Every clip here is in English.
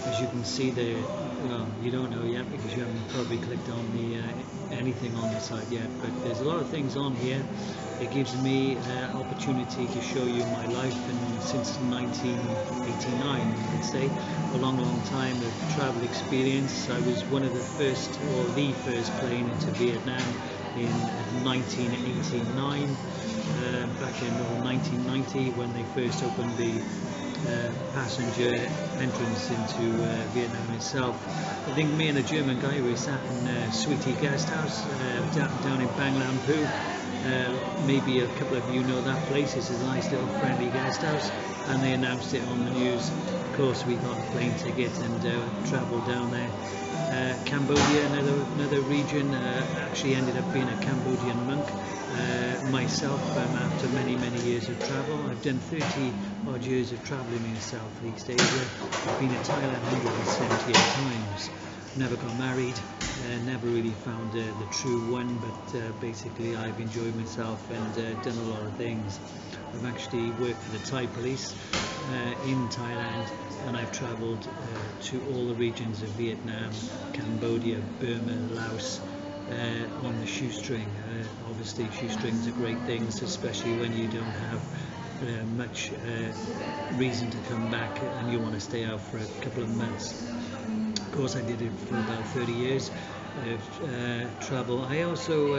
as you can see there, well, you don't know yet because you haven't probably clicked on the anything on the site yet, but there's a lot of things on here. It gives me opportunity to show you my life, and since 1989, you could say, a long time of travel experience. I was one of the first, or the first plane into Vietnam in 1989, back in 1990 when they first opened the passenger entrance into Vietnam itself. I think me and a German guy were sat in Sweetie Guest House down in Bang Lam Phu. Maybe a couple of you know that place. It's a nice little friendly guest house, and they announced it on the news. Of course, we got a plane ticket and travelled down there. Cambodia, another region, actually ended up being a Cambodian monk. Myself, after many years of travel, I've done 30 odd years of travelling in Southeast Asia. I've been to Thailand 178 times. Never got married, never really found the true one, but basically I've enjoyed myself and done a lot of things. I've actually worked for the Thai police in Thailand, and I've travelled to all the regions of Vietnam, Cambodia, Burma, Laos, on the shoestring. Obviously shoestrings are great things, especially when you don't have much reason to come back and you want to stay out for a couple of months. Of course, I did it for about 30 years of travel. I also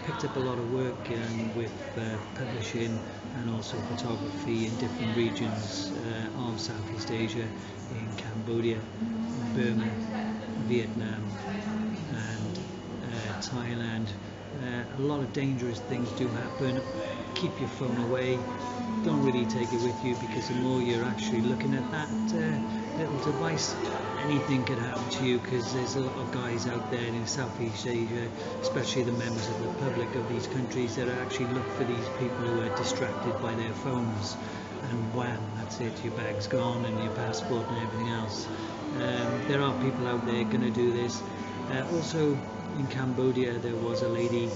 picked up a lot of work with publishing and also photography in different regions of Southeast Asia, in Cambodia, Burma, Vietnam and Thailand. A lot of dangerous things do happen. Keep your phone away. Don't really take it with you, because the more you're actually looking at that little device, anything could happen to you, because there's a lot of guys out there in Southeast Asia, especially the members of the public of these countries, that actually look for these people who are distracted by their phones, and wham, that's it, your bag's gone and your passport and everything else. There are people out there going to do this. Also in Cambodia there was a lady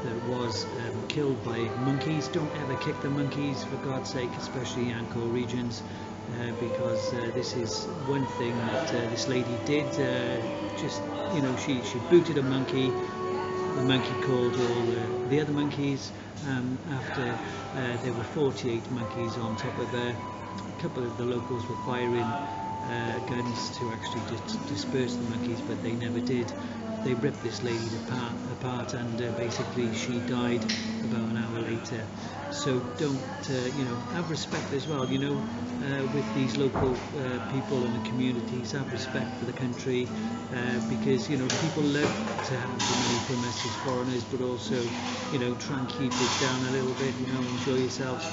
that was killed by monkeys. Don't ever kick the monkeys, for God's sake, especially Angkor regions, because this is one thing that this lady did. Just, you know, she booted a monkey. The monkey called all the other monkeys. After there were 48 monkeys on top of her, a couple of the locals were firing guns to actually disperse the monkeys, but they never did. They ripped this lady apart, and basically she died about an hour later. So don't, you know, have respect as well, you know, with these local people in the communities. Have respect for the country, because, you know, people love to have money from us as foreigners, but also, you know, try and keep it down a little bit, you know, enjoy yourselves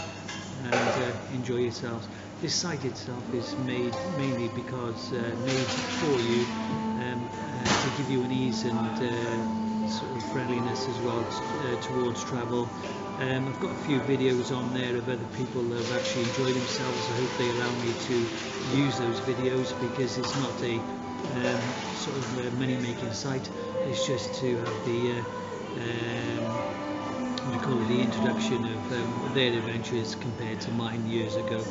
and enjoy yourselves. This site itself is made mainly because made for you, to give you an ease and sort of friendliness as well towards travel. I've got a few videos on there of other people that have actually enjoyed themselves. I hope they allow me to use those videos, because it's not a sort of money-making site. It's just to have the the introduction of their adventures compared to mine years ago.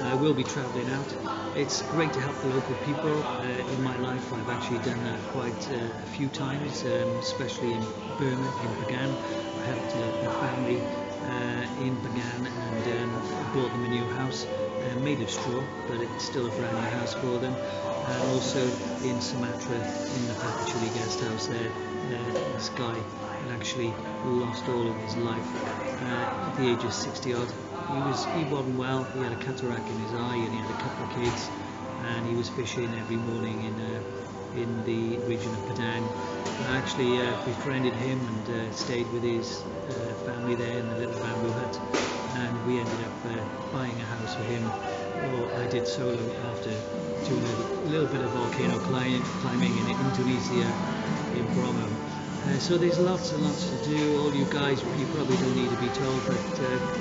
I will be travelling out. It's great to help the local people. In my life I've actually done that quite a few times, especially in Burma, in Bagan. I helped a family in Bagan and bought them a new house, made of straw, but it's still a brand new house for them. And also in Sumatra, in the Papachuli guest house there, this guy had actually lost all of his life at the age of 60 odd. He wasn't well. He had a cataract in his eye, and he had a couple of kids, and he was fishing every morning in the region of Padang. I actually befriended him and stayed with his family there in the little bamboo hut, and we ended up buying a house for him. Or I did solo after doing a little bit of volcano climbing in Indonesia, in Bromo. So there's lots and lots to do. All you guys, you probably don't need to be told, but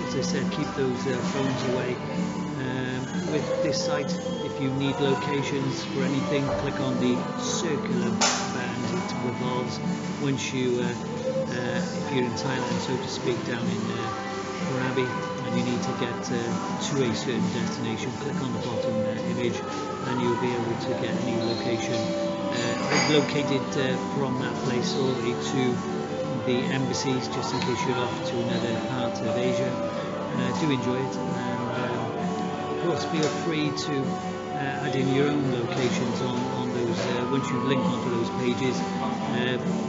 as I said, keep those phones away. With this site, if you need locations for anything, click on the circular band. It revolves. Once you, if you're in Thailand, so to speak, down in Krabi, and you need to get to a certain destination, click on the bottom image, and you'll be able to get any location. I've located from that place all the way to the embassies, just in case you're off to another part of Asia. Do enjoy it, and of course feel free to add in your own locations on those. Once you link onto those pages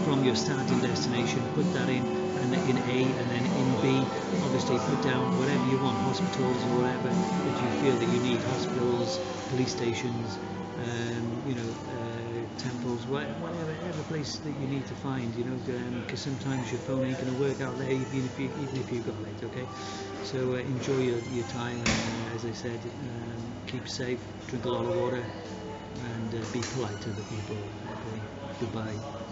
from your starting destination, put that in A, and then in B, obviously put down whatever you want, hospitals or whatever that you feel that you need, hospitals, police stations, temples, whatever place that you need to find, because sometimes your phone ain't going to work out there even if you got it. Okay, so enjoy your time, and as I said, keep safe, drink a lot of water, and be polite to the people. Okay, goodbye.